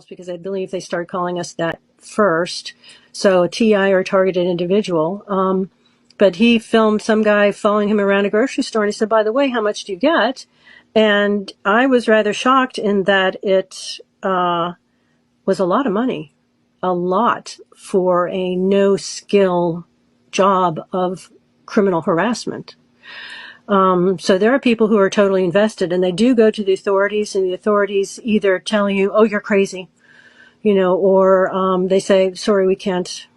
because I believe they started calling us that first. So TI, or targeted individual. But he filmed some guy following him around a grocery store, and he said, by the way, how much do you get? And I was rather shocked in that it was a lot of money, a lot for a no-skill job of criminal harassment. So there are people who are totally invested, and they do go to the authorities, and the authorities either tell you, oh, you're crazy, or they say, sorry, we can't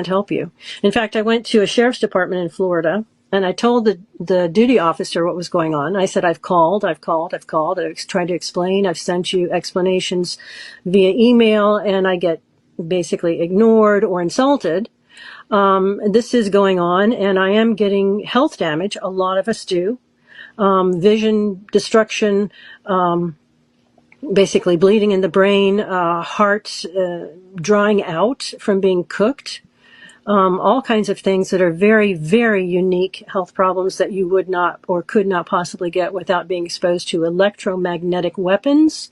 help you. In fact, I went to a sheriff's department in Florida, and I told the duty officer what was going on. I said, I've called. I was trying to explain. I've sent you explanations via email, and I get basically ignored or insulted. This is going on, and I am getting health damage. A lot of us do. Vision destruction, basically bleeding in the brain, heart drying out from being cooked, all kinds of things that are very, very unique health problems that you would not or could not possibly get without being exposed to electromagnetic weapons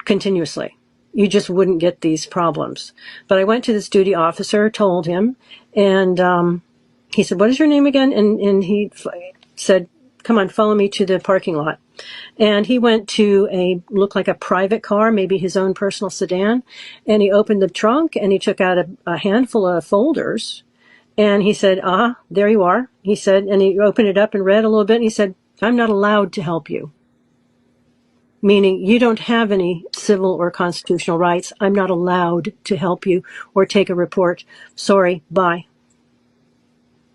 continuously. You just wouldn't get these problems. But I went to this duty officer, told him, and he said, what is your name again? And he said, come on, follow me to the parking lot. And he went to looked like a private car, maybe his own personal sedan, and he opened the trunk and he took out a handful of folders, and he said, there you are. He said, and he opened it up and read a little bit, and he said, I'm not allowed to help you. Meaning you don't have any civil or constitutional rights. I'm not allowed to help you or take a report. Sorry, bye.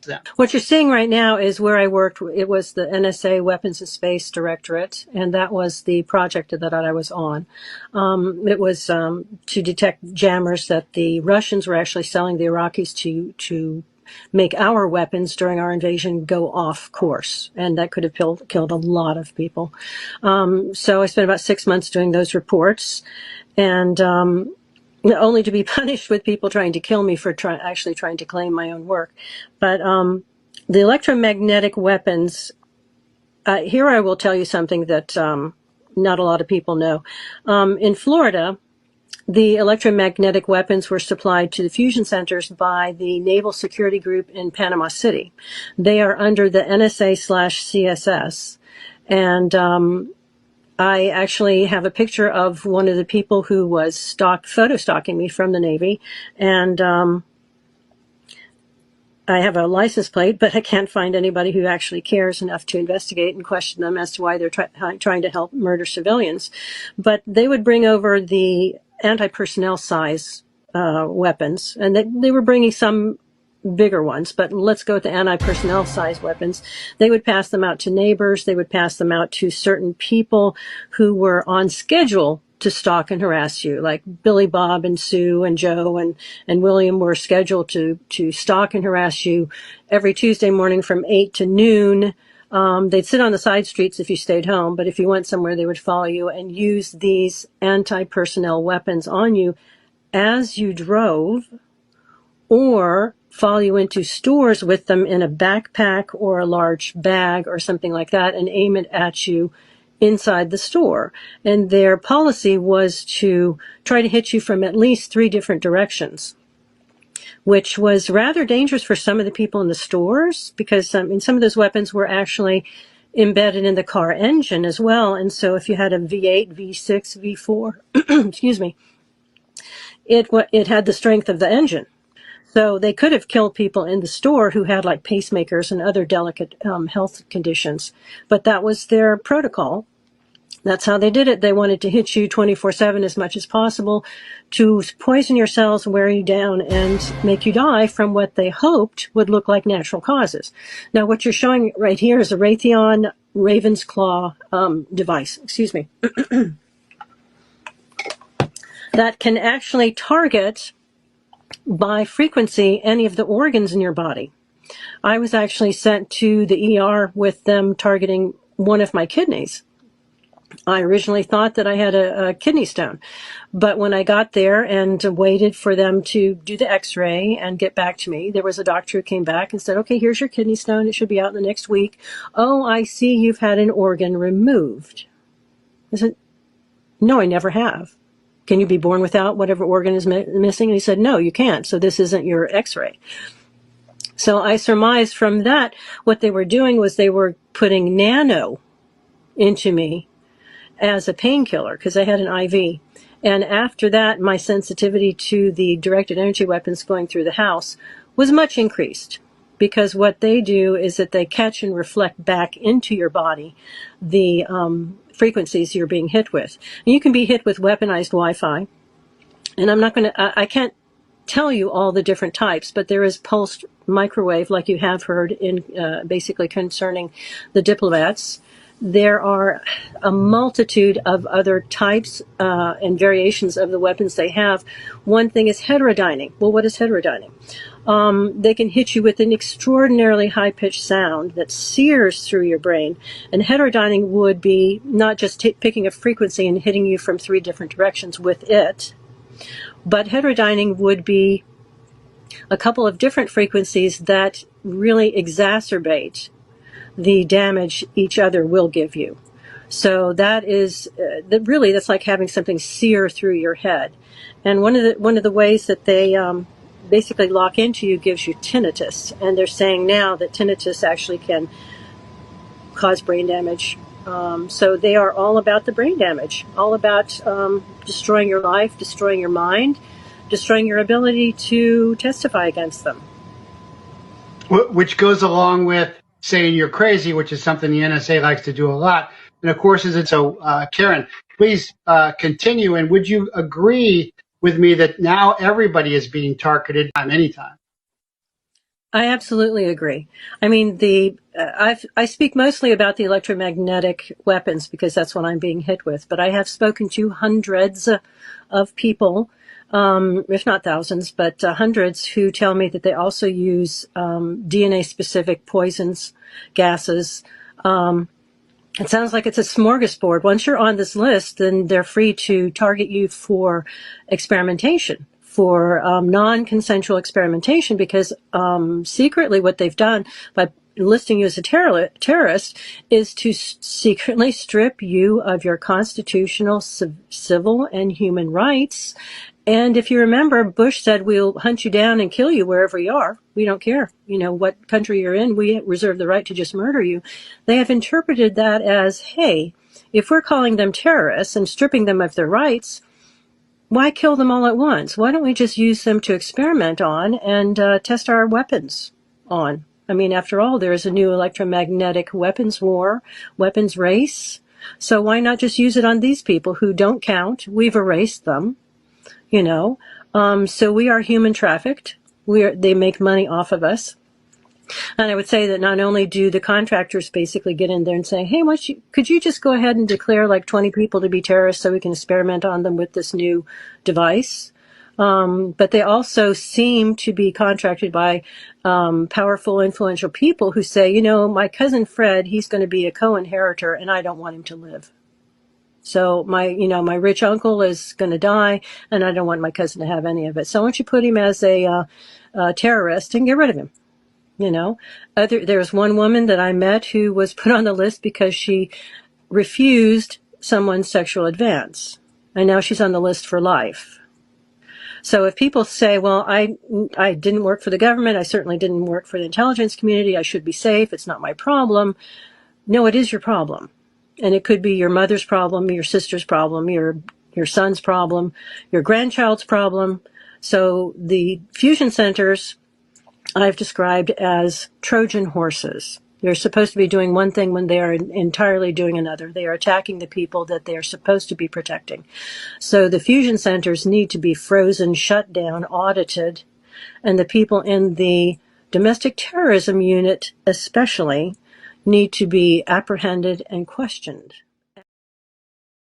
Yeah. What you're seeing right now is where I worked. It was the NSA Weapons and Space Directorate, and that was the project that I was on. It was to detect jammers that the Russians were actually selling the Iraqis to make our weapons during our invasion go off course, and that could have killed a lot of people. So I spent about 6 months doing those reports, and only to be punished with people trying to kill me for actually trying to claim my own work. But the electromagnetic weapons, here I will tell you something that not a lot of people know. In Florida, the electromagnetic weapons were supplied to the fusion centers by the Naval Security Group in Panama City. They are under the NSA/CSS, and I actually have a picture of one of the people who was photo stalking me from the Navy, and I have a license plate, but I can't find anybody who actually cares enough to investigate and question them as to why they're trying to help murder civilians. But they would bring over the anti-personnel size weapons, and they were bringing some bigger ones, but let's go with the anti-personnel size weapons. They would pass them out to neighbors. They would pass them out to certain people who were on schedule to stalk and harass you, like Billy, Bob, and Sue, and Joe, and William were scheduled to stalk and harass you every Tuesday morning from 8 to noon. They'd sit on the side streets if you stayed home, but if you went somewhere, they would follow you and use these anti-personnel weapons on you as you drove, or follow you into stores with them in a backpack or a large bag or something like that, and aim it at you inside the store. And their policy was to try to hit you from at least 3 different directions, which was rather dangerous for some of the people in the stores, because some of those weapons were actually embedded in the car engine as well. And so if you had a V8, V6, V4, excuse me, it had the strength of the engine. So they could have killed people in the store who had like pacemakers and other delicate health conditions. But that was their protocol. That's how they did it. They wanted to hit you 24/7 as much as possible to poison your cells, wear you down, and make you die from what they hoped would look like natural causes. Now, what you're showing right here is a Raytheon Raven's Claw device. Excuse me. That can actually target by frequency any of the organs in your body. I was actually sent to the ER with them targeting one of my kidneys. I originally thought that I had a kidney stone, but when I got there and waited for them to do the x-ray and get back to me, there was a doctor who came back and said, okay, here's your kidney stone. It should be out in the next week. Oh, I see you've had an organ removed. I said, no, I never have. can you be born without whatever organ is missing? And he said, no, you can't. So this isn't your x-ray. So I surmised from that what they were doing was they were putting nano into me as a painkiller because I had an IV. And after that, my sensitivity to the directed energy weapons going through the house was much increased, because what they do is that they catch and reflect back into your body the frequencies you're being hit with. And you can be hit with weaponized Wi-Fi. And I can't tell you all the different types, but there is pulsed microwave, like you have heard in basically concerning the diplomats. There are a multitude of other types and variations of the weapons they have. One thing is heterodyning. Well, what is heterodyning? They can hit you with an extraordinarily high-pitched sound that sears through your brain. And heterodyning would be not just picking a frequency and hitting you from 3 different directions with it, but heterodyning would be a couple of different frequencies that really exacerbate the damage each other will give you. So that is that's like having something sear through your head. And one of the ways that they basically lock into you gives you tinnitus. And they're saying now that tinnitus actually can cause brain damage. So they are all about the brain damage, all about destroying your life, destroying your mind, destroying your ability to testify against them. Which goes along with saying you're crazy, which is something the NSA likes to do a lot. And of course, Karen, please continue. And would you agree with me that now everybody is being targeted anytime? I absolutely agree. I mean, I speak mostly about the electromagnetic weapons because that's what I'm being hit with, but I have spoken to hundreds of people, if not thousands, but hundreds who tell me that they also use DNA-specific poisons, gases. It sounds like it's a smorgasbord. Once you're on this list, then they're free to target you for experimentation, for non-consensual experimentation, because secretly what they've done by listing you as a terrorist is to secretly strip you of your constitutional, civil, and human rights. And if you remember, Bush said, we'll hunt you down and kill you wherever you are. We don't care, what country you're in. We reserve the right to just murder you. They have interpreted that as, hey, if we're calling them terrorists and stripping them of their rights, why kill them all at once? Why don't we just use them to experiment on and test our weapons on? I mean, after all, there is a new electromagnetic weapons war, weapons race. So why not just use it on these people who don't count? We've erased them. So we are human trafficked. They make money off of us. And I would say that not only do the contractors basically get in there and say, hey, could you just go ahead and declare like 20 people to be terrorists so we can experiment on them with this new device? But they also seem to be contracted by powerful, influential people who say, my cousin Fred, he's going to be a co-inheritor and I don't want him to live. So my rich uncle is going to die, and I don't want my cousin to have any of it. So why don't you put him as a terrorist and get rid of him? There's one woman that I met who was put on the list because she refused someone's sexual advance, and now she's on the list for life. So if people say, well, I didn't work for the government, I certainly didn't work for the intelligence community, I should be safe, it's not my problem. No, it is your problem. And it could be your mother's problem, your sister's problem, your son's problem, your grandchild's problem. So the fusion centers I've described as Trojan horses. They're supposed to be doing one thing when they are entirely doing another. They are attacking the people that they are supposed to be protecting. So the fusion centers need to be frozen, shut down, audited, and the people in the domestic terrorism unit especially need to be apprehended and questioned.